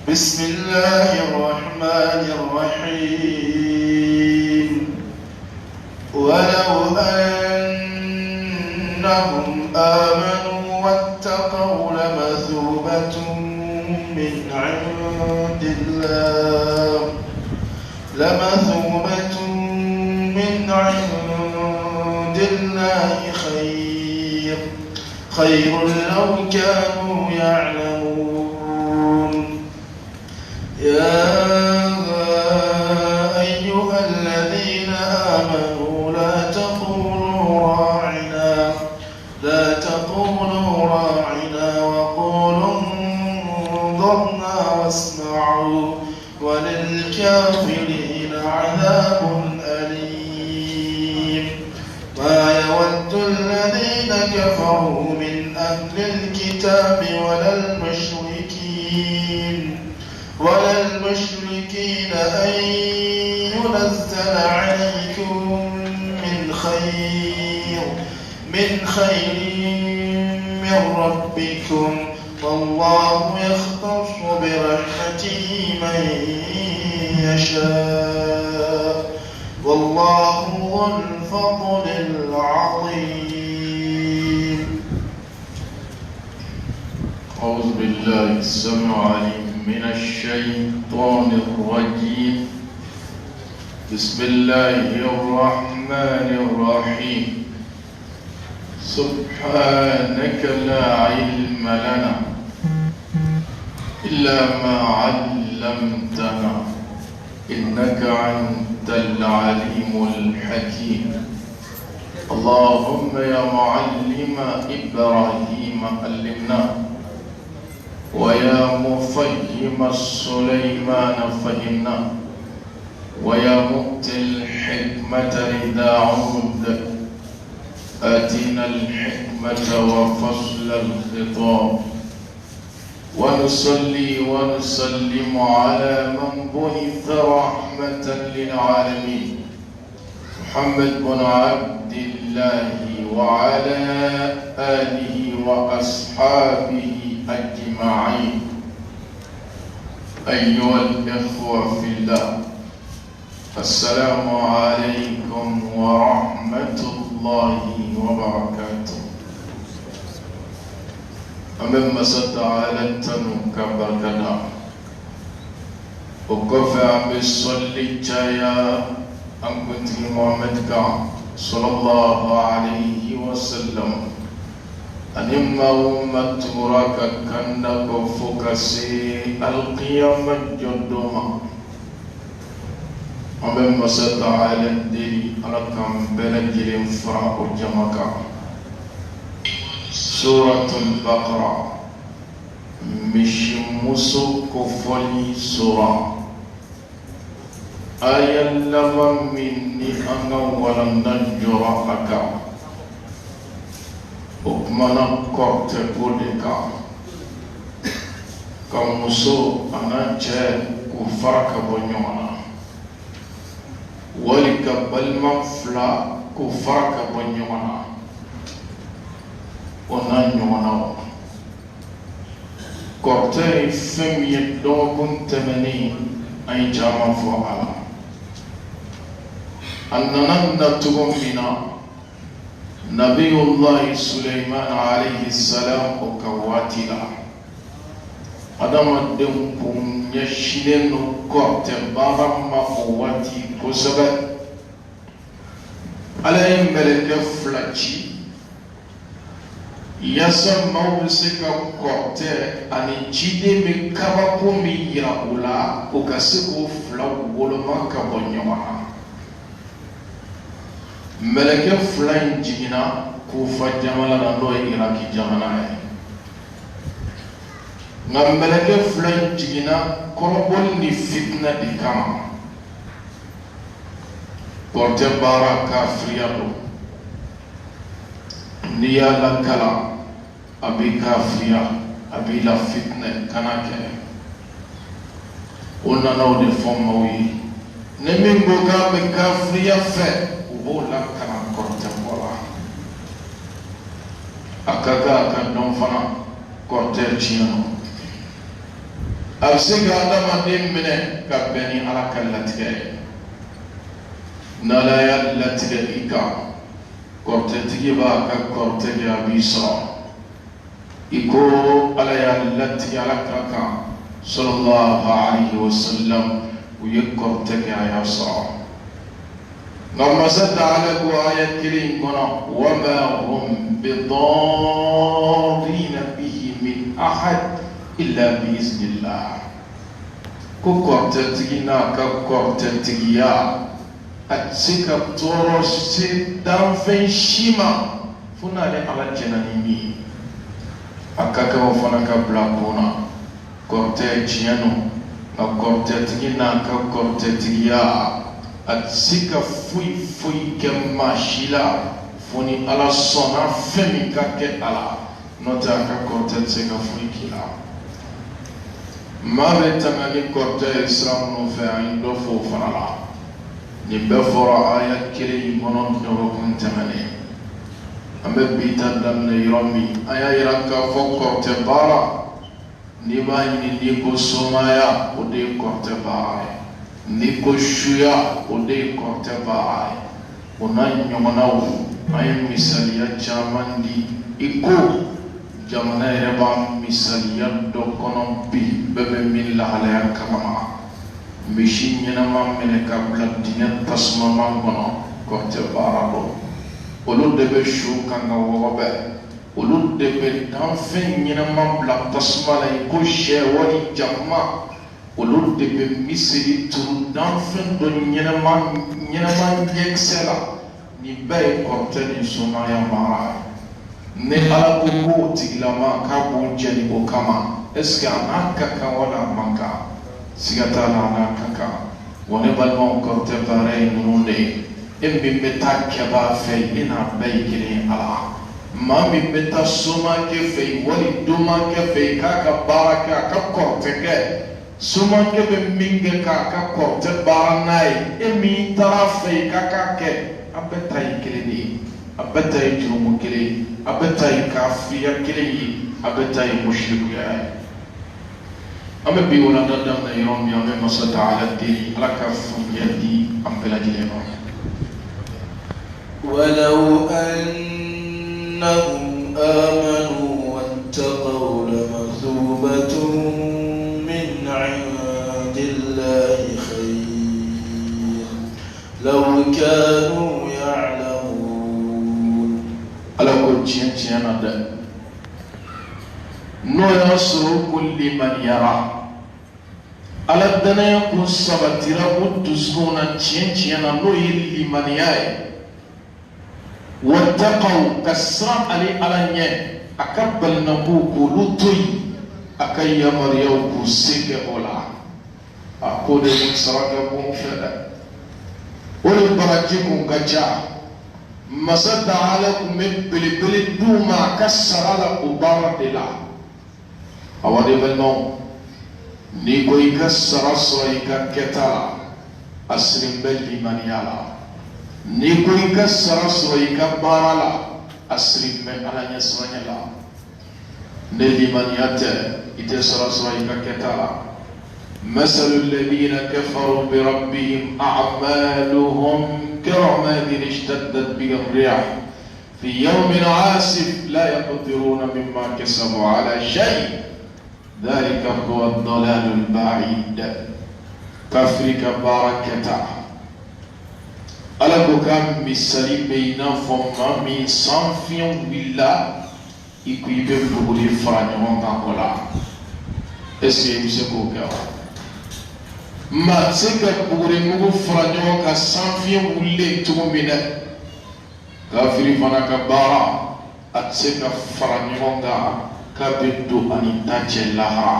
بسم الله الرحمن الرحيم ولو أنهم آمنوا واتقوا لمثوبة من عند الله خير لو كانوا يعلمون يا أيها الذين آمنوا لا تقولوا راعنا وقولوا انظرنا واسمعوا وللكافرين عذاب أليم ما يود الذين كفروا من أهل الكتاب ولا المشركين أن ينزل عليكم من خير من ربكم والله يختص برحمته من يشاء والله ذو الفضل العظيم. أعوذ بالله السميع العليم من الشيطان الرجيم. بسم الله الرحمن الرحيم. سبحانك لا علم لنا إلا ما علمتنا إنك أنت العليم الحكيم. اللهم يا معلم إبراهيم علمنا ويا مفهم سليمان فهمنا ويا مؤتي الحكمة رداعود آتنا الحكمة وفصل الخطاب ونصلي ونسلم على من بعث رحمة للعالمين محمد بن عبد الله وعلى آله وأصحابه أجمعين. أيها الإخوة في الله السلام عليكم ورحمة الله وبركاته. أمم مسد على التنوك بركنا وكفى بالصلي جايا أم كنت محمد صلى الله عليه وسلم أنما أمتورك كنك فكسي القيامة جدوما أمم مسد على الدين ألقم بلجل فرع جمك. سورة البقرة مش مسو كفلي سورة آية لما مني أنا ولم نجر أكا أكمنا كورت بودكا كمسو أنا جاء كفرك بنيونا ولك بالمفلا كفرك بنيونا ona ɲɔgɔnna wa kɔrɔtɛ ye fɛn min ye dɔgɔkun tɛmɛnen an ye caman fɔ a la. a nana nacogo min na nabiyullahi Sulaiman alayhi salam o ka waati la adamadenw kun ɲɛsinnen don kɔrɔtɛ baara ma o waati kosɛbɛ. ala ye mɛlɛkɛ fila ci yasa maaw bɛ se ka kɔrɔtɛ ani ciden bɛ kabako min yira o la o ka se k'o fila woloma ka bɔ ɲɔgɔn na. mɛlɛkɛ fila in jiginna Kufa jamana na n'o ye Iraki jamana ye nka mɛlɛkɛ fila in jiginna kɔrɔbɔli ni fitina de kama. kɔrɔtɛ baara kafiriya don n'i y'a lakala a b'i kafiriya a b'i la fitinɛ kana kɛ. o nana o de fɔ maaw ye ni min ko k'a bɛ kafiriya fɛ u b'o lakana kɔrɔtɛbɔ la. a ka kan a ka dɔn fana kɔrɔtɛ tiɲɛ don أبسك عندما دمنا كبني على كلتك نلا يلتك إيكا كورتك باك كورتك أبيسا إيكو على يلتك على كركا صلى الله عليه وسلم ويكورتك يا صار لما زد على آية كريم وما هم بضارين به من أحد إلا بإذن الله كوكورتتينا كوكورتتيا أتسيكا تورس دانفين شيما فنا على جنانيني أكاكا وفنكا بلاكونا كورتتيانو كوكورتتينا كوكورتتيا أتسيكا فوي كما شيلا فوني على صنع فمي كاكي على نوتا كورتتيكا فوي كلا ما بيتمنى كورتي إسلام نوفي دفو فنالا نبفر آيات كلي منون نوكم تمنى أما بيتا دمنا يرمي آيا يركا فوق كورتي بارا نبا ينيكو سومايا ودي كورتي بارا نيكو شويا ودي كورتي بارا ونان يمناو أي مثاليا جامان دي إكو jamana yɛrɛ b'a misaliya dɔ kɔnɔ bi bɛɛ bɛ min lahalaya kalama misi ɲɛnama minɛ ka bila dingɛ tasumaman kɔnɔ kɔ tɛ baara dɔn olu de bɛ su kan ka wɔgɔbɛ olu de bɛ danfɛn ɲɛnama bila tasuma la i ko sɛ wali jakuma olu de bɛ misiri turu danfɛn dɔ ɲɛnama ɲɛkisɛ la nin bɛɛ ye kɔrɔtɛ ni sumaya mara ye ne ala ko tigilama k'a b'o jɛni o kama est-ce que a n'a ka kan wala a man kan siga t'a la a n'a ka kan wa ne balimaw kɔrɔtɛ baara ye ninnu de ye e min bɛ taa kɛbaa fɛ i n'a bɛɛ ye kelen ye ala maa min bɛ taa somakɛ fɛ wali domakɛ fɛ i k'a ka baara kɛ a ka kɔrɔtɛ kɛ somakɛ bɛ min kɛ k'a ka kɔrɔtɛ baara n'a ye e min taara fɛ i k'a k'a kɛ a bɛɛ ta ye kelen de ye a bɛɛ ta ye jurumu kelen ye a bɛɛ ta ye kafiriya kelen ye a bɛɛ ta ye musirikuya ye an bɛ bi walanda daminɛ yɔrɔ min an bɛ masa Taala deli ala ka faamuya di an bɛɛ lajɛlen ma. ولو أنهم آمنوا واتقوا لمثوبة من عند الله خير لو كانوا يعلمون. ala ko tiɲɛ na dɛ n'o y'a sɔrɔ ko liman yara ala danaya kun sabatira o dusukun na tiɲɛ na n'o ye limaniya ye wattaqaw ka siran ale ala ɲɛ a ka balinakow k'olu to yen a ka yamaruyaw k'u se kɛ o la a ko de kun saraka bon fɛ dɛ o de baraji kun ka ca masa Taala kun bɛ belebele d'u ma a ka sara la o baara de la awa de balimaw n'i ko i ka sara sɔrɔ i ka kɛta la a sirin bɛ limaniya la n'i ko i ka sara sɔrɔ i ka baara la a sirin bɛ ala ɲɛsiranɲɛ la ne limaniya tɛ i tɛ sara sɔrɔ i ka kɛta la مثل الذين كفروا بربهم أعمالهم كرماد اشتدت به الرياح في يوم عاصف لا يقدرون مما كسبوا على شيء ذلك هو الضلال البعيد كفرك باركته ala ko ka misali bɛ i n'a fɔ maa min sanfiɲɛ wulila i ko i bɛ buguri fara ɲɔgɔn kan o la est-ce que i bɛ se k'o kɛ wa maa tɛ se ka buguri mugu fara ɲɔgɔn kan sanfiɲɛ wulilen cogo min dɛ kafiri fana ka baara a tɛ se ka fara ɲɔgɔn kan k'a bɛ don ani ta cɛ lahara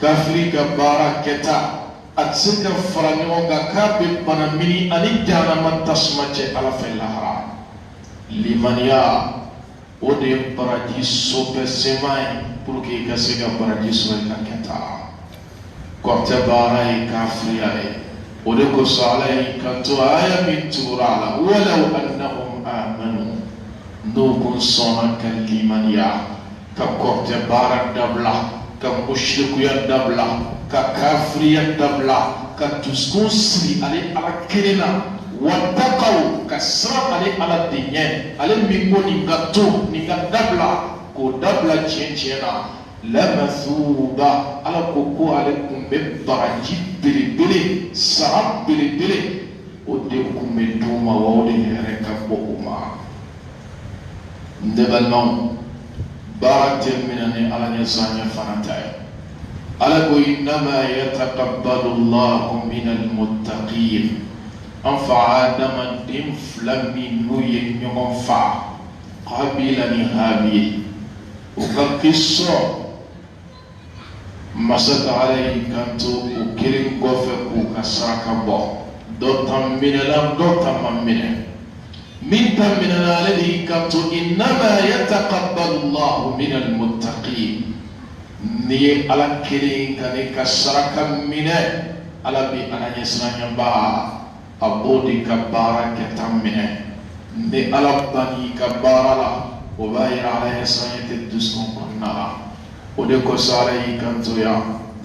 kafiri ka baara kɛta a tɛ se ka fara ɲɔgɔn kan k'a bɛ bana mini ani jahanama tasuma cɛ ala fɛ lahara limaniya o de ye baraji sobɛsɛman ye pour que i ka se ka baraji sɔrɔ i ka kɛta kɔrɔtɛ baara ye kafiriya ye o de kosɔn ala y'i kanto aya min tugura a la walaw annahum amanu n'o kun sɔnna ka limaniya ka kɔrɔtɛ baara dabila ka mushriku dabla ka kafiri dabla ka tuskusri ale ala kelena wattaqaw ka sra ale ala dinye ale mingo ninga dabla ko dabla chenchena la mathuba ala ko ale kumbe baraji bilibili sarab bilibili o de kumbe duma wawde here ka bokuma ndebalmam baratel minani ala nyasanya fanatay ala ko innama yataqabbalu Allahu minal muttaqin anfa adama dim flami nuye nyongon fa qabila ni habil ukakiso masata alayhi kanto ukirin gofe ku kasaka bo dotam minala dotam mamine من من الذي كنت إنما يتقبل الله من المتقين ني على كلين كني كسرك منه على بي أنا يسرع ينبع أبودي كبارة كتامنه ني على بني كبارة وباير على يسرع يتدسون كنا ودكو ساري كنت يا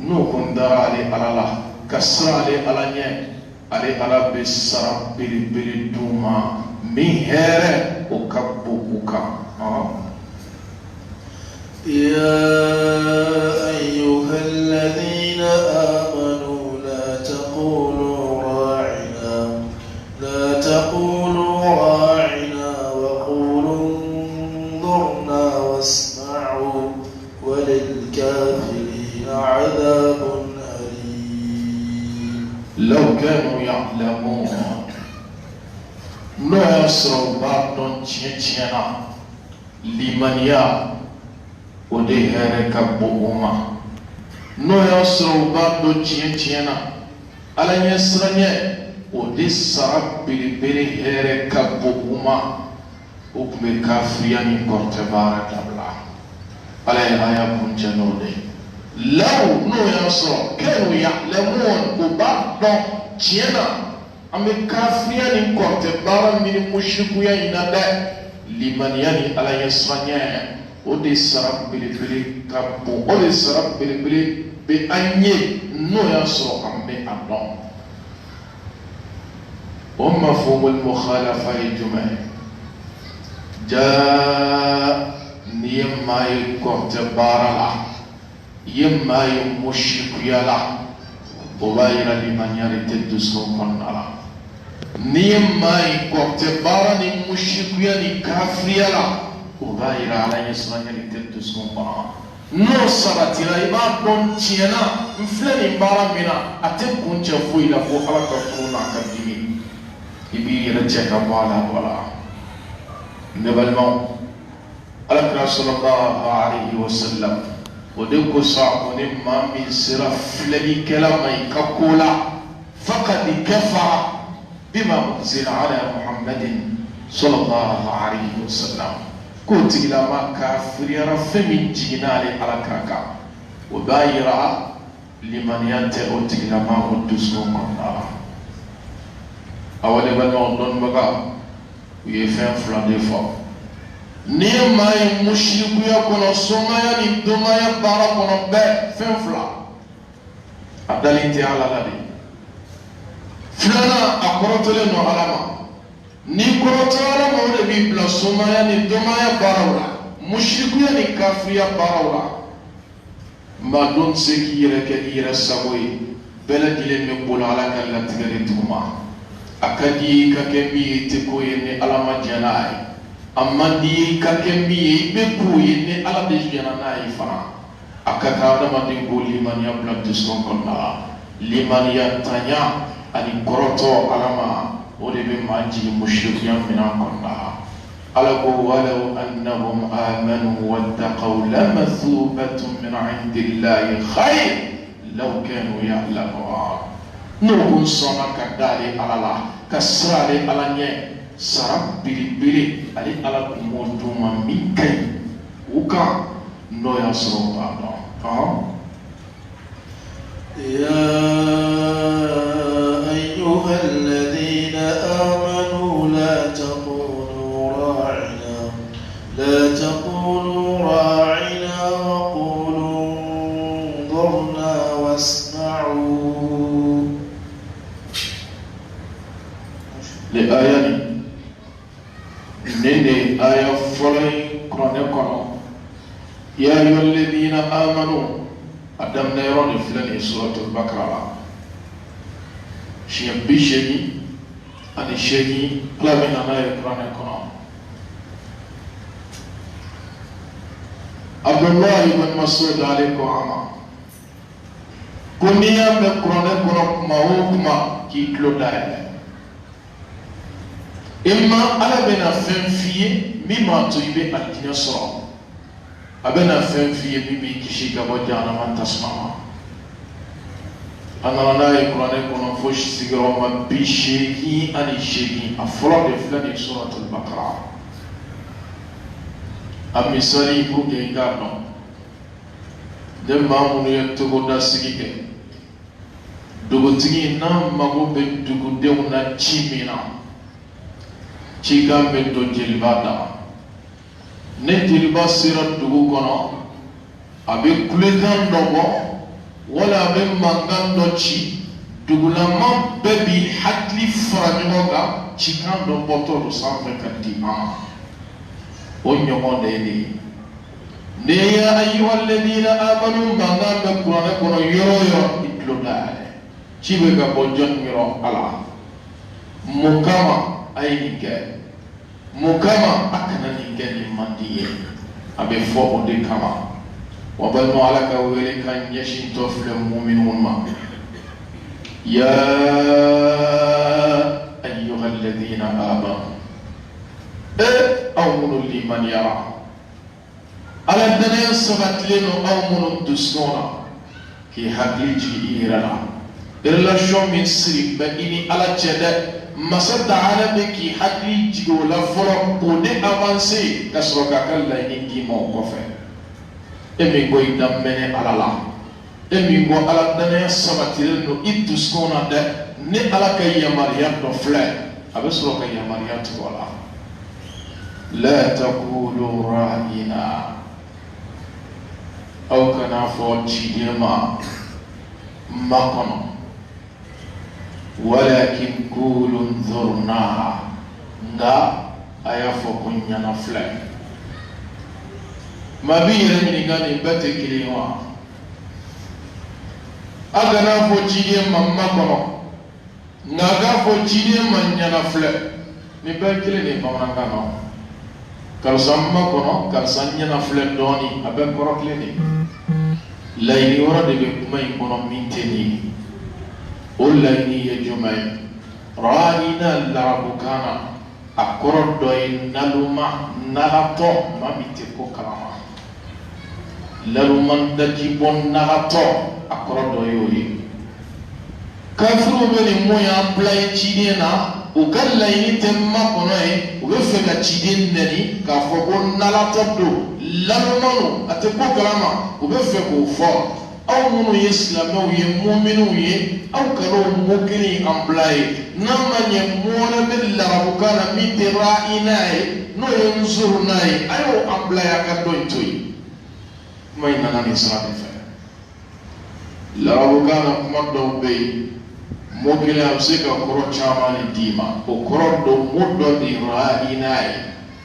نو كندرا على الله كسر على ني على بسرع بير دوما مهر وكبوكا يا أيها الذين آمنوا لا تقولوا راعنا وقولوا انظرنا واسمعوا وللكافرين عذاب أليم لو كانوا يعلمون no yasro bardon chiena limania ode here kabuma no yasro bardon chiena ala yasranye ode sarabili bili here kabuma ukme kafriani korte barakallah ala aya kunjanode law no yasro kanu ya'lamun bardon chiena ame kafriya ni korte bara mini mushriku ya inada limaniani ala yasranya o de sarab bilibili kabu o de sarab bilibili be anye no yasro ambe adon o mafhum al mukhalafa al jumal ja niyama korte bara la yema mushriku ya la o bayra limaniari tedusko konala niyemai kokte bara ni mushikuya ni kafriya la ugaira ala yasranya ni tetus kompana no sabatira iba don tiena mfleni bara mina ate kunche fuila fo ala ka funa kadimi ibi racheka wala nebalmo ala sallallahu alayhi wa sallam ودكو صعبون ما من سرف فلني كلام يكاكولا فقد كفر بما أنزل على محمد صلى الله عليه وسلم قلت إلى ما كافر يرف من جنال على كاكا وبايرا لمن ينتهي إلى ما أدسكم كنا أولي بنا أدن بقى ويفهم فلان دفع نيما يمشيكو يكون سومايا ندومايا بارا كون بي فنفلا أدالينتي على لدي فلانا أكورتولي نو علما ني كورتولي علما ودي بلا سومايا ندومايا بارا مشيكو يعني كافريا بارا ما دون سيكي يرك يرسابوي بلد لم يقول على كلا تغريتهما أكادي كاكمي تكوي ني علما جناي amandi kakembi beku yene ala dejana na ifana akaka da mandi ko liman ya blabdis konkona liman ya tanya ani koroto alama ode be manji mushrikiyan mina konna ala ko walau annahum amanu wattaqaw lamathubatun min indillahi khayr law kanu ya'lamun no sona kadale alala kasrale alanye sarab bili ali ala kumotuma minkai uka no ya soba no ya ayyuha alladhina amanu la taqulu ra'ina wa qulu انظرنا واسمعوا لآياني نيني آية فلي كرونيكونا يا أيها الذين آمنوا أدم نيرون فلان سورة البقرة شيء بيشني أنا شيء لا من أنا يقرأنا كنا عبد الله بن مسعود عليكم عما كنيا بقرأنا كنا ما هو كما كي كلوداي إما على بنا فين فيه مما تجيب الدنيا صار أبنا فين فيه مما كشي كبجانا من تسمع أنا لا يقرأ كنا فوش سيجرام بشيء أني شيء أفراد فلان سورة البقرة أمثالي بوجي كارنو دم ما من يكتبوا داسيكه دوغتيني نام مغو بدوغديونا تشيمينا تشيكام بدو جلبادا نجلبا سيرا دوغو كنا أبي كلدان دوغو ولا من مانغان دوتشي دوغلما ببي حتلي فرانيوغا تشيكام دو بوتو سانفا كدي ونيومون ديني يا أيها الذين آمنوا مانغان بقرآن كنا يو إتلودا تشيبك بوجون ميرو على مكاما أي نيكا مكاما أكنا نيكا نمانديه أبي فوق دي كما وبلما عليك ويلك أن يشين توفل المؤمنون ما يا أيها الذين آمنوا أؤمنوا لمن يرى على الدنيا سبت لنا أؤمنوا تسكونا كي حقيقي إيرانا relation min siri ba ini ala cede masada ala be ki hakli jigo la foro pour de avancer kasroka kala ni dimo ko fe e mi go idam mene ala la e mi go ala dane sabatir no itus kona de ne ala kay yamariya do fle abe sro kay yamariya to wala la taqulu ra'ina aw kana fo chidema makono ولكن قولوا انظرنا nga aya fokun yana fly mabire ni ngani bate kiliwa aga na fo jide mamma kono nga ga fo jide man yana fly ni bakile ni pamanga no kal samma kono kal sanya na fly doni abe korokle ni layni wora de be kuma kono minteni أولئك يجمعون رأينا اللعبكانا أكرد نلوما نلاتو ما ميتكو كلاما للوما دجيبون نلاتو أكرد يوري كافرو بني مويا بلاي تشيدينا وكان لايني تما كونوي وفكا تشيدين نني كافوكو نلاتو دو للوما أتكو كلاما وفكو فور أو منو يسلمو يمؤمنو أو كانوا ممكنين أمبلاي نما يمونا بالله وكان ميت رائناي نو ينظرناي أيو أمبلاي أكادوين توي ما ينانا نسرع بفعل لا وكان مدو بي ممكن أمسك كرو شاماني ديما وكرو دو مدو دي رائناي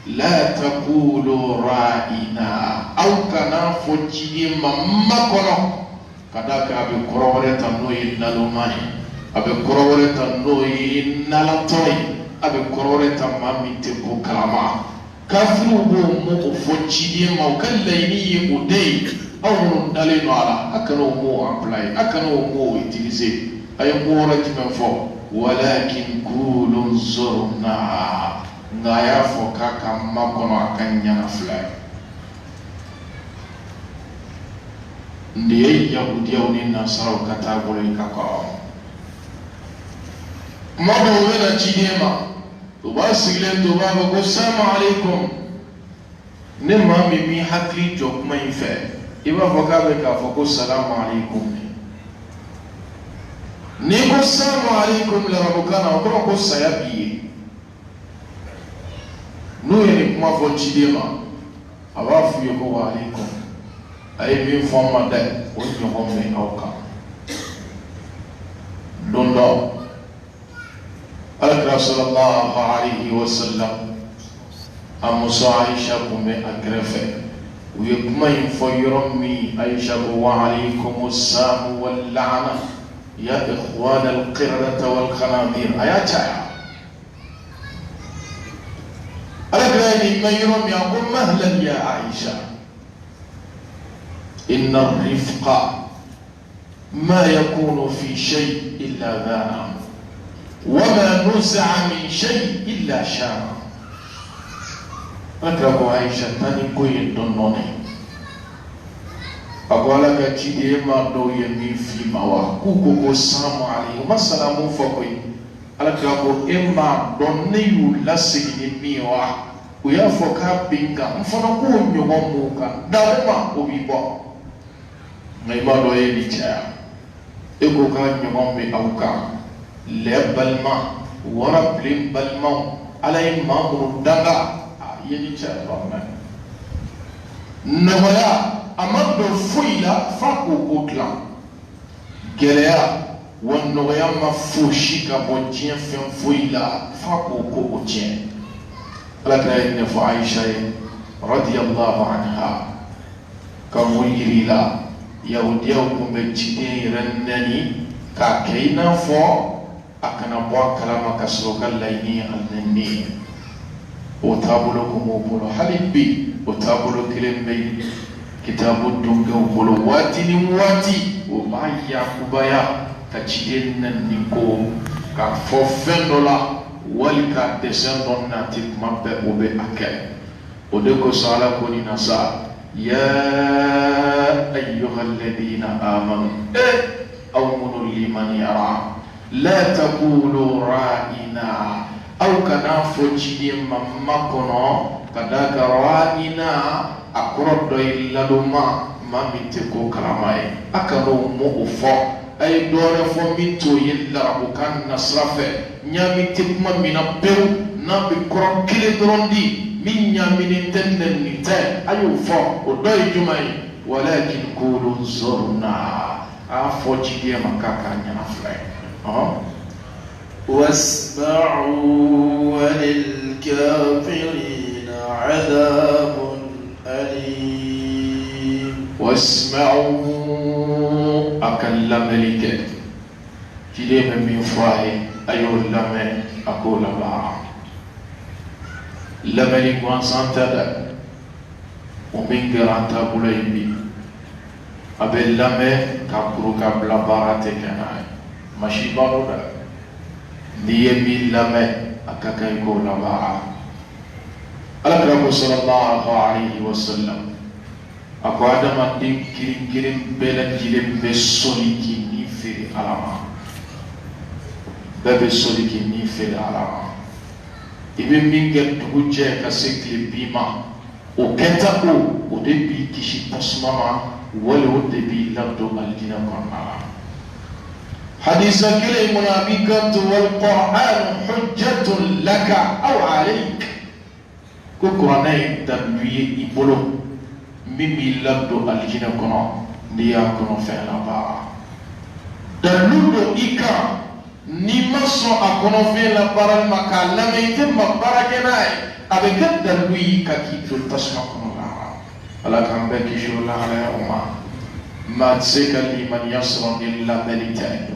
لا تقولوا رائنا أو كان فوجي مما كنو kadaka abe korowore tanoi nalumani abe korowore tanoi nalatoi abe korowore tamami te ko kalama kafiru bo mo fochidi ma kallaini ye udei awun dalino ala akano mo apply akano mo utiliser ay mo rajman fo walakin kulun zurna ngaya fo kaka makono akanya na fly ndiye yahudiya ni nasara katabule kakao mado wena chidema ubasigile to baba ko salamu alaikum ne mami mi hakli jok mai fe iba vokabe ka foko salamu alaikum ni ko salamu alaikum la rabukana ko sayabi no yene kuma fo chidema abafu yoko wa alaikum ay min fomma de on ñogomme awka dondo alakira sallallahu alayhi wa sallam amuso Aisha kume agrefe uye kuma yin fo yoron mi Aisha wa alaykum assalam wal la'na ya ikhwan al qiradata wal khanazir ayata alakira ni mayron mi aqul mahlan ya Aisha إن الرفق ما يكون في شيء إلا ذانا وما نزع من شيء إلا شانا أكرم عائشة تاني كوي دونوني أقول لك تيدي ما دو يمي في موا كوكو السلام عليكم السلام فوقي أكرم إما دوني ولا سيدي ميوا ويا فوكا بينكا مفنكو نيوموكا دارما وبيبو ngai ma do ye ni cha e ko ka nyomon be awka le balma wara blim balma alay ma ko daga ye ni cha do na nawaya amado fuila fa ko otla gelea won nawaya ma fushi ka bon tien fen fuila fa ko ko tien ala ta ne fa Aisha radiyallahu anha ka mulirila yahudiyaw kumbe ciden rannani ka kaina fo akana bo kalama kasro kallaini alnani o tabulo ko mo bolo halibi o tabulo kilembe kitabu dunga bolo wati ni wati o maya kubaya ka ciden nan ni ko ka fo fendola walika descendon natif mabbe o be akay o de ko sala ko ni nasa يا أيها الذين آمنوا أؤمنوا لمن يرى لا تقولوا رائنا أو كنافو جديم ممكنو كداك رائنا أقرب إلا لما ما متكو كلامي أكنو مؤفو أي دور فميتو يلا وكان نصرفه نيامي تكما من بيو نبي كرم كيلي دروندي من يامين تنن نتا أيوفا وداي جمعي ولكن قولوا زرنا أفوتي دي مكاكا نفري واسمعوا وللكافرين عذاب أليم واسمعوا أكلم لك جدي من فاي أيو لمن أقول بها lameli ko santada o min garanta bulaybi abe lame ka kuru ka bla barate kana mashi baroda niye mi lame akaka ko laba ala sallallahu alaihi wasallam ako adama din kirin bela jile be soliki ni firi alama bebe soliki ni firi alama ibe minge tuguje ka sekli bima o kenta o de bi kishi tasmama wala o de bi labdo aljina konna hadisa kile munabikatu wal qur'an hujjatun laka aw alayk ko qur'anay tanbiye ibolo mimi labdo aljina konna ndiya kono fela ba daludo ika ni maso akono fe la baral maka la meite mabara kenai avec dalwi kakitul tasma kono la ala kambe kisho la ala umma ma tsika liman yasra illa balita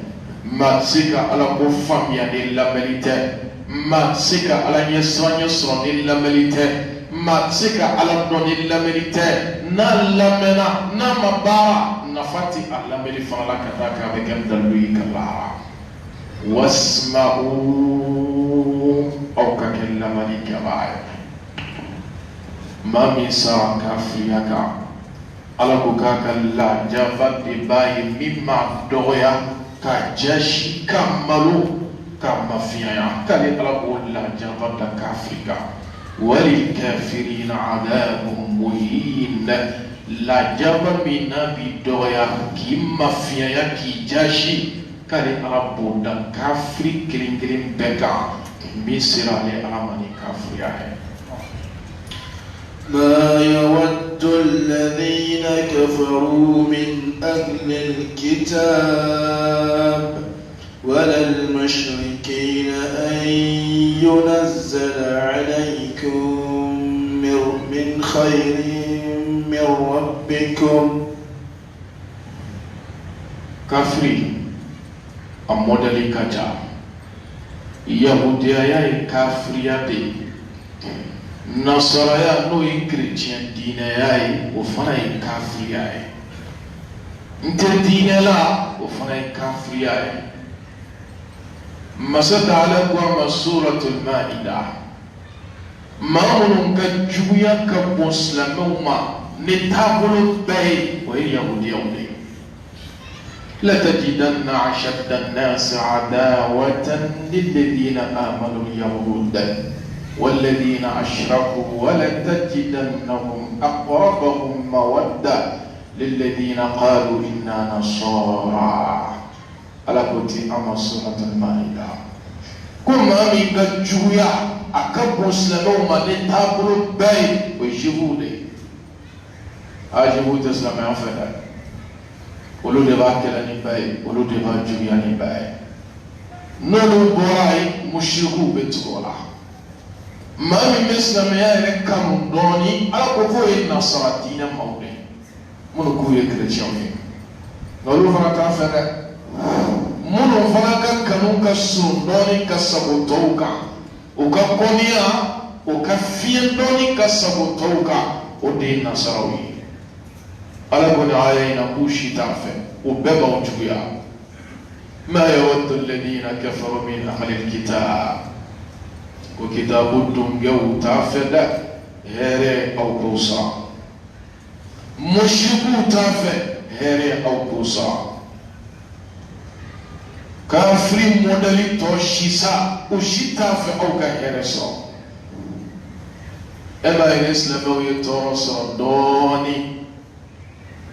ma tsika ala ko famia illa balita ma tsika ala yasra illa balita ma tsika ala don illa balita na lamena na mabara nafati ala meli fala kataka avec dalwi kala واسمعوا أو ككلم لكبائر ما ميسا كافيك على كوكاك لا جافت باي مما دويا كجاش كمالو كمافيا كالي على لا جافت كافيك وللكافرين عذاب مهين لا جافت منا بدويا كمافيا كجاشي kali ala bonda kafri kiling beka misira le alamani kafri ya ma yawad يود الذين كفروا من أهل الكتاب ولا المشركين أن ينزل عليكم من خير من ربكم كافري أمودلي كجا يهوديا يا كافريا دي نصرايا نو كريستيان دينيا وفنا كافريا انت دينيا لا وفنا كافريا مسد على قوام سورة المائدة مامون كجويا كمسلموما نتابلو بي وهي يهوديا لتجدن أشد الناس عداوة للذين آمنوا اليهود والذين أشركوا ولتجدنهم أقربهم مودة للذين قالوا إنا نصارى على كتي أما سورة المائدة كما من جويا أكبر سلموما نتابلو بي ويجيبوني أجيبوا تسلم يفعل ولو دبا كلاني باي ولو دبا جوياني باي نولو بوراي مشركو بتقولا ما من مسلم يا ركام دوني على كفوي النصارى دين مولي منو كوي كريستيان نولو فنا كافر منو فنا كانوا كسون دوني كسبوتوكا وككونيا وكفين دوني كسبوتوكا ودين نصراوي على كل عين كوشي تعفى وبابا وجويا ما يود الذين كفروا من أهل الكتاب وكتاب الدنيا تعفى لا هيري أو كوسا مشركو تعفى هيري أو كوسا كافرين مودلي توشيسا وشي تعفى أو كهيرسا أما الإسلام ويتورس دوني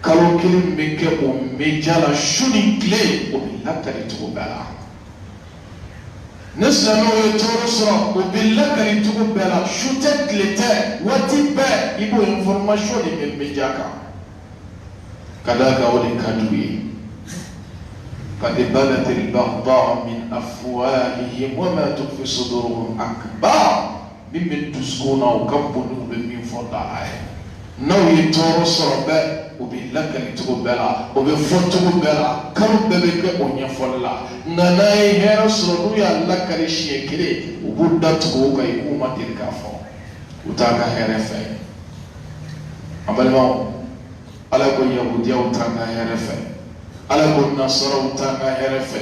kalo kelen bɛ kɛ o mejala su ni tile o bɛ lakari cogo bɛɛ la ne silamɛw ye tɔɔrɔ sɔrɔ o bɛ lakari cogo bɛɛ la su tɛ tile tɛ waati bɛɛ i b'o information de bɛ meja kan ka d'a kan o de ka d'u ye قد بدت البغضاء من أفواههم وما تخفي صدورهم أكبر ممن تسكون أو كبنوا بمن فضاء n'aw ye tɔɔrɔ sɔrɔ bɛɛ o bɛ lakali cogo bɛɛ la o bɛ fɔ cogo bɛɛ la kalo bɛɛ bɛ kɛ o ɲɛfɔli la nka n'a ye hɛrɛ sɔrɔ n'u y'a lakali siɲɛ kelen u b'u datugu o kan i k'u ma deli k'a fɔ u t'a ka hɛrɛ fɛ an balimaw ala ko yahudiyaw t'a ka hɛrɛ fɛ ala ko nasaraw t'a ka hɛrɛ fɛ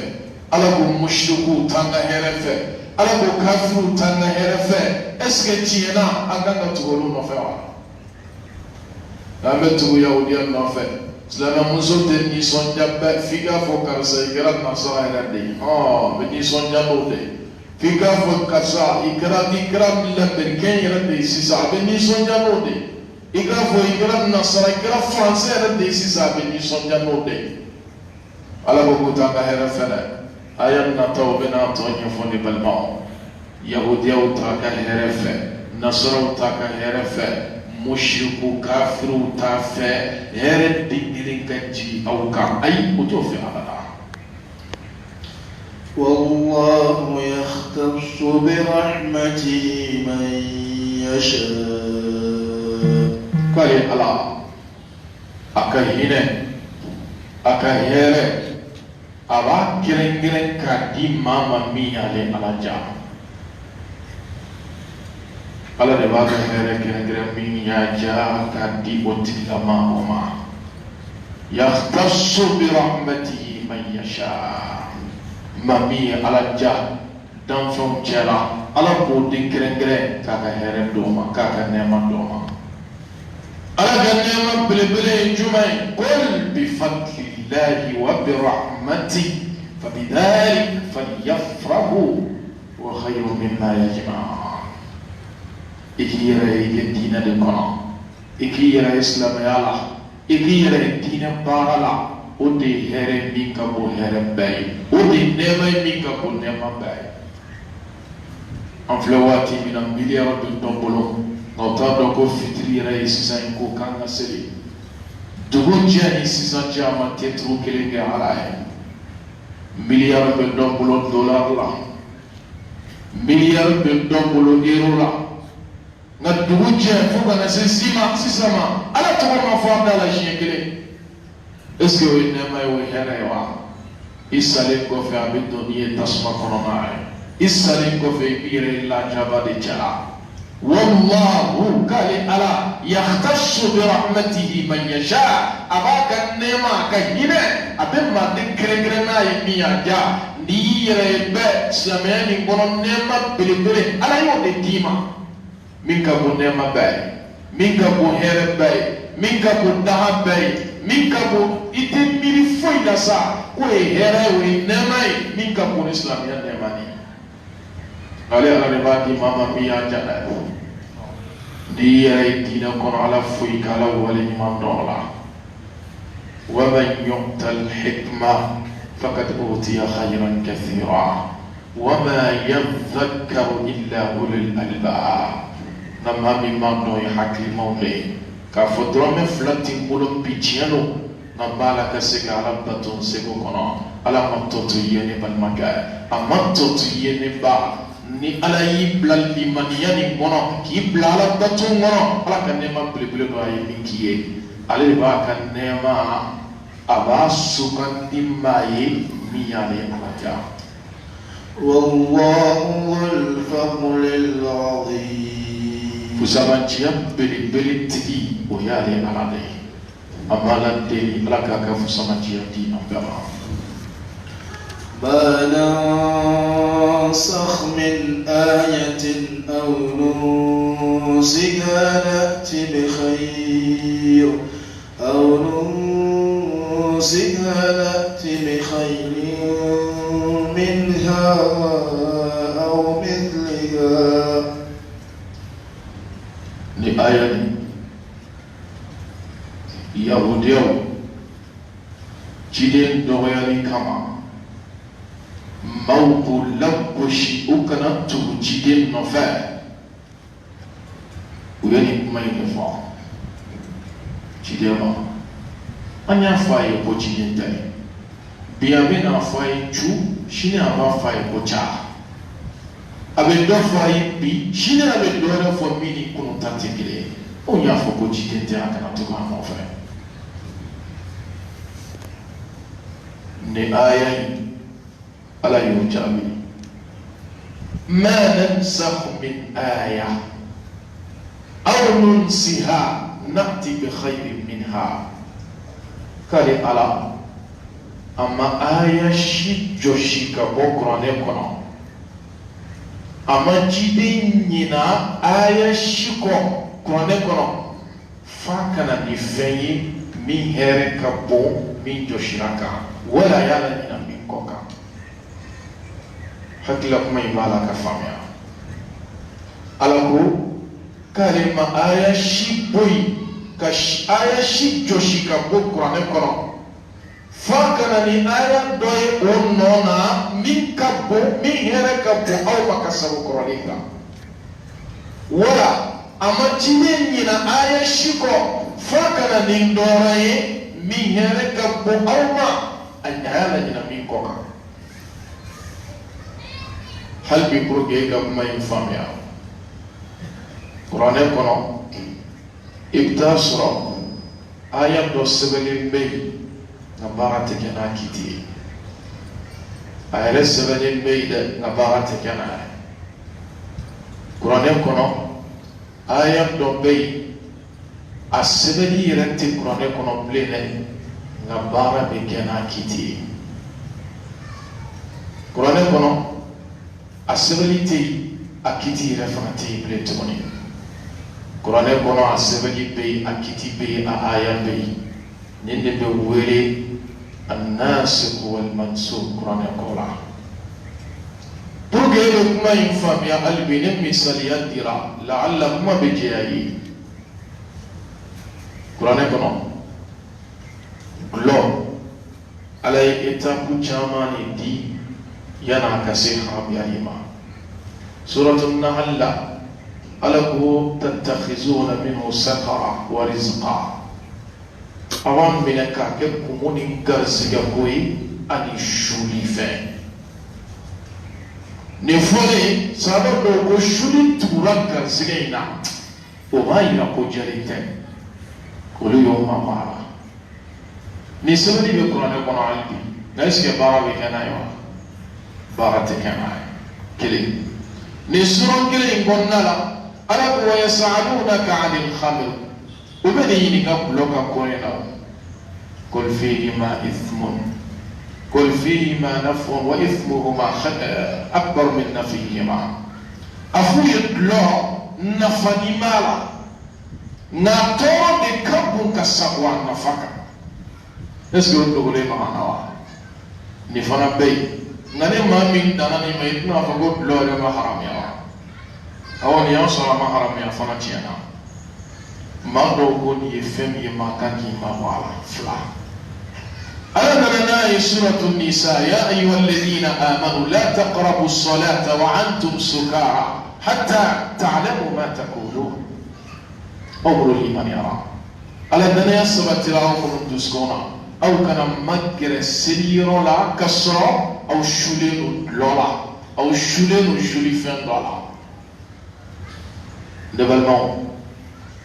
ala ko mushrikiw t'a ka hɛrɛ fɛ ala ko kafiriw t'a ka hɛrɛ fɛ est-ce que tiɲɛna an kan ka tugu olu nɔfɛ wa n'an bɛ tugu yahudiya nɔfɛ silamɛmuso tɛ nisɔndiya bɛɛ f'i k'a fɔ karisa i kɛra nasara yɛrɛ de ye bɛ nisɔndiya n'o de f'i k'a fɔ karisa i kɛra labɛnkɛ yɛrɛ de ye sisan a bɛ nisɔndiya n'o de i k'a fɔ i kɛra nasara i kɛra faransɛ yɛrɛ de ye sisan a bɛ nisɔndiya n'o de ala ko k'o t'an ka hɛrɛ fɛ dɛ a y'a nataw bɛ n'a tɔ ɲɛfɔ ne balimaw yahudiyaw t'a ka hɛrɛ fɛ nasaraw t'a ka hɛrɛ fɛ mushriku kafiru t'a fɛ hɛrɛ digilen ka jigin aw kan ayi o t'o fɛ abada. والله يختص برحمته من يشاء. k'ale ala a ka hinɛ a ka hɛrɛ a b'a kɛrɛnkɛrɛn k'a di maa ma min y'ale ala ja. ala de b'a ka hɛrɛ kɛrɛnkɛrɛn min y'a ja k'a di o tigilama o ma. yakhtassu bi rahmatihi man yasha. maa min ye ala ja danfɛnw cɛla ala b'o di kɛrɛnkɛrɛn k'a ka hɛrɛ d'o ma k'a ka nɛɛma d'o ma. ala ka nɛɛma belebele ye jumɛn ye? qul bi fadlillahi wa bi rahmatihi fabidhalika falyafrahu wa khayrun mimma yajma'un. i k'i yɛrɛ ye i kɛ diinɛ de kɔnɔ, i k'i yɛrɛ ye silamɛya la, i k'i yɛrɛ ye diinɛ baara la, o de ye hɛrɛ min ka bon hɛrɛ bɛɛ ye, o de ye nɛɛma ye min ka bon nɛɛma bɛɛ ye. an filɛ waati min na miliyari bɛ dɔ bolo ngota ko fitri ray sisan ko kanga seli dugu jani sisan jama tetru kelenge ala milliard de dollar la milliard de euro la nga dugu jani fo kana se sisama ala to ma fo abdala jengele est-ce que oui ne may we here wa isale ko fe abido ni tasma kono ma isale ko fe bire la jaba de jara والله قال ألا يختص برحمته من يشاء أباك النعمة كهنا أبما ذكرنا يميا جا دير بيت سمعني بنا النعمة بلبل ألا يود الديما منك بو نعمة باي منك بو هير باي منك بو دهب باي منك بو إتميري فويدا سا وي هير وي نعمة منك بو الإسلام يا نعمة على رباطي ماما ميا جانا دي يدينا كون على فويك على ولي من دولا ومن يؤت الحكمة فقد أوتي خيرا كثيرا وما يذكر إلا أولو الألباب نما مما نوي حكي مولي كفدرم فلتين بولم بيجيانو نما لك سيك على بطن سيكو كنا على مطوتو يني بالمكا أمطوتو يني با ni ala yi blal limaniya ni bono ki blala batu ngono ala kan nema blibli no ay minkiye ale ba kan nema aba sukan dimai miyale alaja wallahu wal fadlil azim fusama jiya beli tigi o yale alade amala de alaka ka fusama jiya di ambara ما ننسخ من آية أو ننسها نأتي بخير منها أو مثلها لآية يهوديو جدين دوغياني كما mauku lagoshi ukana tujide nofa uyani kuma yefa chidema anya faye ko chidenta biame na faye chu shine aba faye ko cha abe do faye bi shine abe do ra fo mini kunu tatikile onya fo ko chidenta akana to ka mo fa ne ayi ala yujabi ma nansakh min aya aw nunsiha nati bi khairin minha kale ala ama aya shi joshika bokrone kono ama jide nyina aya shiko krone kono fakana ni fenyi mi here kabo mi joshiraka wala yala ina minkoka hakila kuma imala kafamia alako kalima aya shi boy ka aya shi joshika bokrone kono fakana ni aya doye onona min kabo min here kabo au makasabu kroninga wala ama jine nyina aya shiko fakana ni ndoraye min here kabo au ma anyala nyina min koka halbi proge ga kuma infamia qur'ane kono ibtasra aya do sebele mbey nabarate kana kiti ayre sebele mbey de nabarate kana qur'ane kono aya do mbey asebeli yerante qur'ane kono plene nabarate kana kiti qur'ane kono asebelite akiti refanate pletoni qur'ane kono asebeli be akiti be aya be nende be wele an-nasikh wal mansukh qur'ane kola pour que le kuma infami albine misaliyat dira la'alla kuma be jayi qur'ane kono lo alay etapu chamani di yana kasi haram yalima suratul nahl alaku tattakhizuna minhu sakara wa rizqa awan minaka ke kumuni garsiga koy ani shuli fe ne fole sabab ko shuli tura garsiga ina o bayira ko jarite ko lu yoma mara ni sabali be qur'an ko albi naiske bara be kana yo bara te kana kile ni suron kile ngonna la ala ko yasalunaka 'anil khamr ubadi ni ka bloka ko ina قل فيهما إثم قل فيهما نفع وإثمهما أكبر من نفعهما أفويت لا نفني مالا ناتورا دي كبون كسابوان نفاكا نسكي ونقولي معنا نفنا بي ناني ما من داناني ما يتنا فقود لا لما حرام يا أولي يوصل ما حرام يا فنا تيانا ما دوغون يفهم يما كاكي ما والا فلا ألم سورة النساء يا أيها الذين آمنوا لا تقربوا الصلاة وأنتم سكارى حتى تعلموا ما تقولون أمر الإيمان يرى ألم يسبت لهم تسكونا أو كان مكر السرير لا كسر أو شلين لولا أو شلين جلفين دولا دبلمون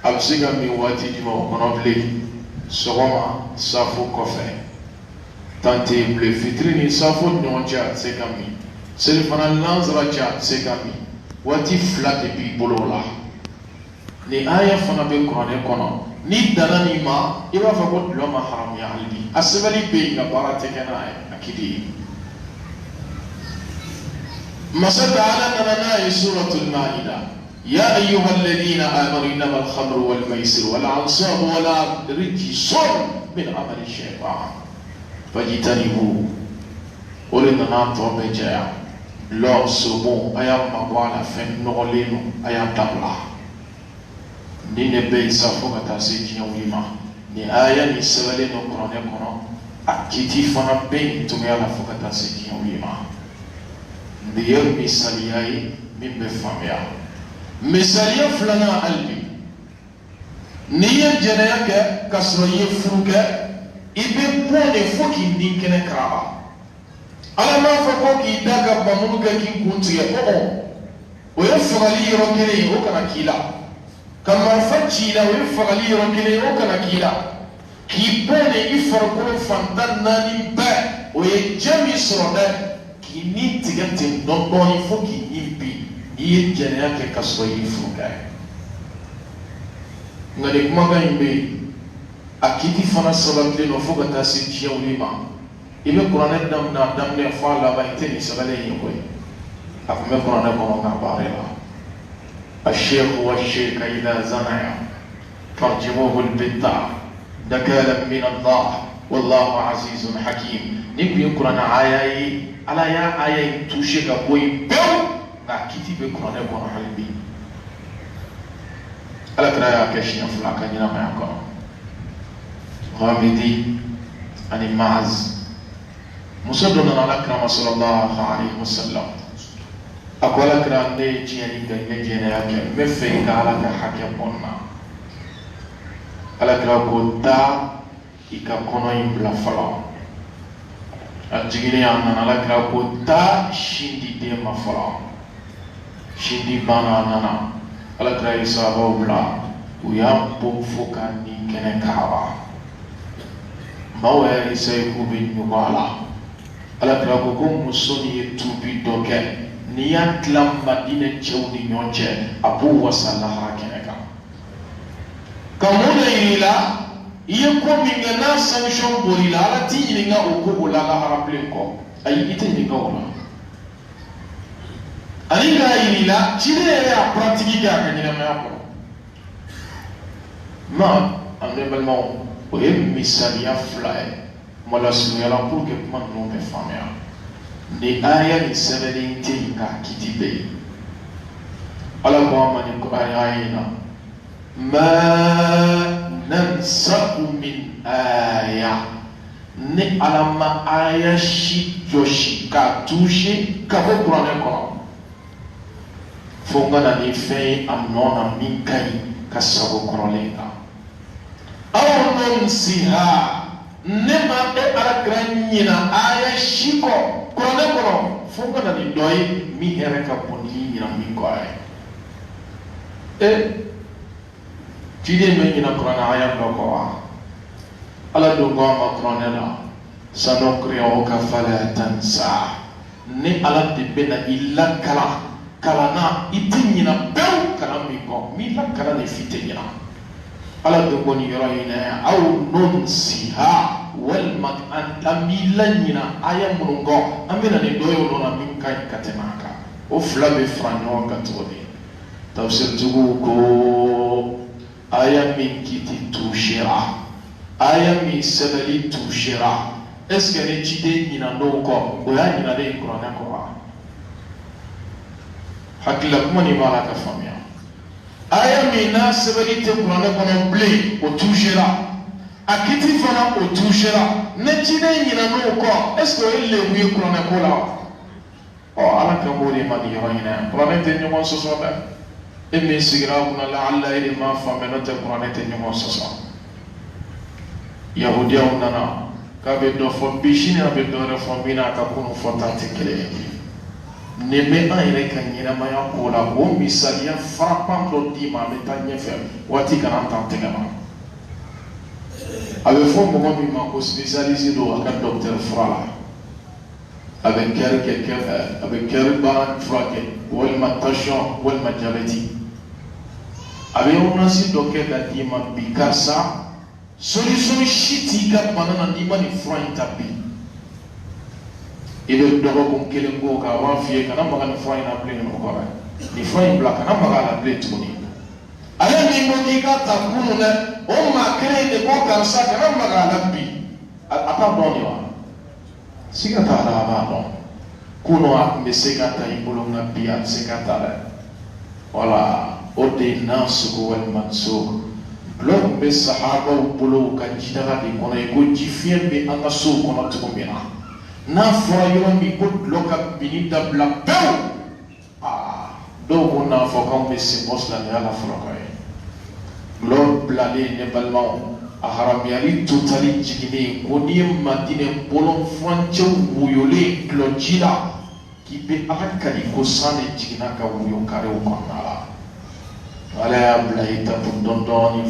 أبسيغا ميواتي ديمو منابلي سوما سافو كوفي tante ble fitrini safo nyonja sekami selifana lanzra cha sekami wati flat bi bolola ni aya fana be qur'an kono ni danani ma iba fa ko loma haram ya albi asbali be ga barate kana akidi masada ala nana suratul maida يا أيها الذين آمنوا إنما الخمر والميسر والأنصاب والرجس من عمل الشيطان فاجتنبوه ولنا توبه جاء لو سبو ايام مقوالا فن نغلينو ايام تبلا ni ne be safo kata se kinyawima ni aya ni sebale no qur'an kono akiti fana be to me ala fo kata se kinyawima ndiyo misaliyai mimbe famia misaliya fulana albi niya jana yake kasro yefuke ibe pone foki ndinkene kraba ala ma fako ki daga bamuga ki kuntiya o ya fagali rokene o kana kila kama fachi la o fagali rokene o kana kila ki pone ifarko fantan nani ba o ye jami soroda ki ni tigate noboni foki impi iye jene yake kaso yifuka ngale kuma ga imbe akiti fana sababli no foga tasi jiyawlima ibe qur'an dam na dam ne fala ba iteni sabale yoy akume qur'an ko nga barela الشيخ والشيخ إذا زنيا فارجموه البتة نكالا من الله والله عزيز حكيم نبي القرآن آية على يا آية توشيك بوي بيو نكتي بقرآن القرآن حلبي على كلا يا كشنا فلاك جنا ما يكون غامدي عن المعز مصدنا على كرام صلى الله عليه وسلم أقول لك أن نجيني كنجيني أكيد مفيك على كحكي بنا على كرام دا إكا كونو يبلا فلا أجيني أنا على كرام دا شندي ديما فلا شندي بانا أنا على كرام يسابو بلا ويا بوفوكاني كنه كعبا ما هو يسيكو بنيوالا على كرام مسوني يتوبي دوكي niyan tilam madina chawni nyonche abu wasallah keneka kamuna ila yeko mingana sanction borila ala ti inga ukubu la haraple ko ay ite ni gawla alinga ila chile ya pratique ga kanyina ma ko ma anebellement o misaliya fly mala sunyala pour que man non be famia ni aya ni sebelin tinka kitibe ala muhammad ko ayina ma nansaku min aya ni alama aya shi joshi ka tushi ka ko qur'an ko fonga ni fei anona minkai kasago krolenga aw non siha nema e ala granyina aya shiko krone kono fonga ni doi mi here ka bonni ni minko ay tide men ina krona aya ndoko ala do goma krone na sanokri o ka fala tansa ni ala de bena illa kalana itinyina bew kala mi ko mi la kala ne fitinyina ala do goni yoro ina aw non siha wal mat an tamilanyina aya mungo amina ne doyo lona min kai katemaka o flabe franyo katodi tafsir tugu ko aya min kiti tushira aya mi sabali tushira est-ce que les chide nyina no ko o ya nyina de qur'an ko hakila kuma ni mala ka famia aya mina sabali te qur'an ko no blé o touchera akiti fana o touchera ne chide nyina no ko est-ce que il le wi qur'an ko la o ala ka mori ma di yoina qur'an te nyimo so so da e mi sigira kuna la alla ide ma famia no te qur'an te nyimo so so yahudiya unana kabe do fo bishini abe do refo bina ka kunu fota tekele neme ayre kanyira maya kola o misalia frappant do dima metanye fe wati kana tante gama abe fo mo mi ma ko spécialisé do aka docteur frala avec quelqu'un avec quelqu'un frake wal matation wal majabeti abe onasi doke da dima bikasa solution shiti ka banana ni mani froin tapi ile dogo kon kelen go ka wa fie kana maga ni froin na play no ko ni froin black kana maga la play tuni ala ni mo ki ka ta kunu ne o ma kere de ko ka sa kana maga la bi apa boni wa siga ta la ba bon kuno a me sega ta ibolo na bi a sega ta la wala o de nasu wal mansur blok be sahaba bolo ka jidara de kono ko jifien be anga so kono to mina na fora yo mi ko bloka binita bla pew do ko na fo kam be se mosla ne ala fora kay blok blale ne balma a haram yali totali jigine ko ni madine bolon franche wuyole klojila ki be akali ko sane jigina ka wuyo kare ko na ala ya bla ita don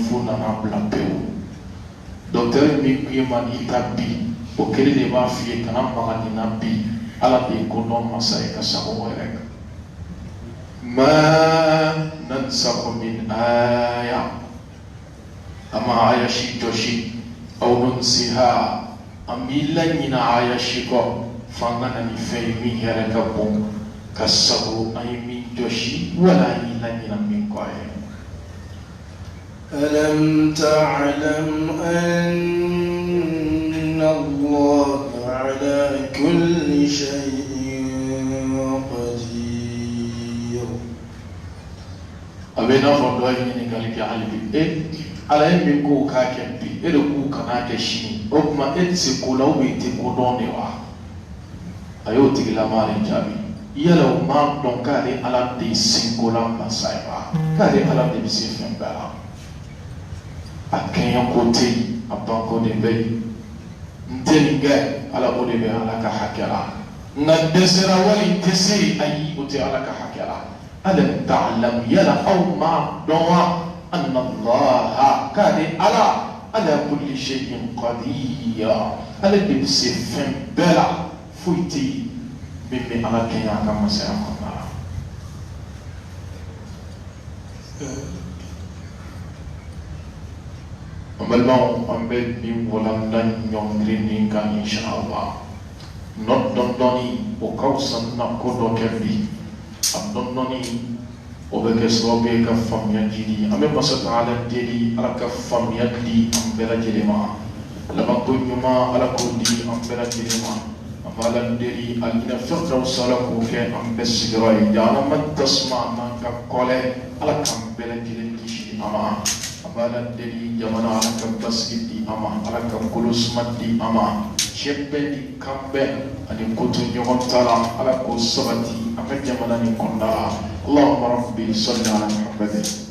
funa na bla peu docteur mi kuyema ni tabi o kele de ba fie kana maga ni nabi ala de ko non masai ka sabo werek ma nansakhu min aya ama aya shi toshi aw nunsiha amilla ni na aya shi ko fangana ni fe mi here ka bon kasabu ay mi toshi wala illa ni na min ko ay ألم تعلم أن الله على كل شيء قدير أبينا فضوي من قالك علبي على يمين كو كاكبي كو كناك شيني أبما سيكولا ويتكودوني وا أيو تيلا ماري جابي يلو ما دون كاري على دي سيكولا مسايبا كاري على دي بسيفن بلا akenya kote abanko de be ntenga ala bode be ala ka hakala na desera wali tesi ayi ote ala ka hakala alam ta'lam yala aw ma dawa anna allah kadi ala kulli shay'in qadir ala de sifin bela fuiti bibi ala kenya kama sa amana Amalman ambed bi wolandan nyongrini kan inshallah not dondoni o kausan na ko do kebi am dondoni o be kesobe ka famya jidi ame basa taala deli ala ka famya di am bela jelema la ba ko nyuma ala ko di am bela jelema amala deli alina firdaw salaku ke am besigra ya man tasma man ka kole ala kam bela jelema kishi ama amala deli jamana ala ka baskiti ama ala ka kulus mati ama shebeni kambe ani kutu nyogon tala ala ko sabati aka jamana ni konda Allahumma rabbi salli ala Muhammadin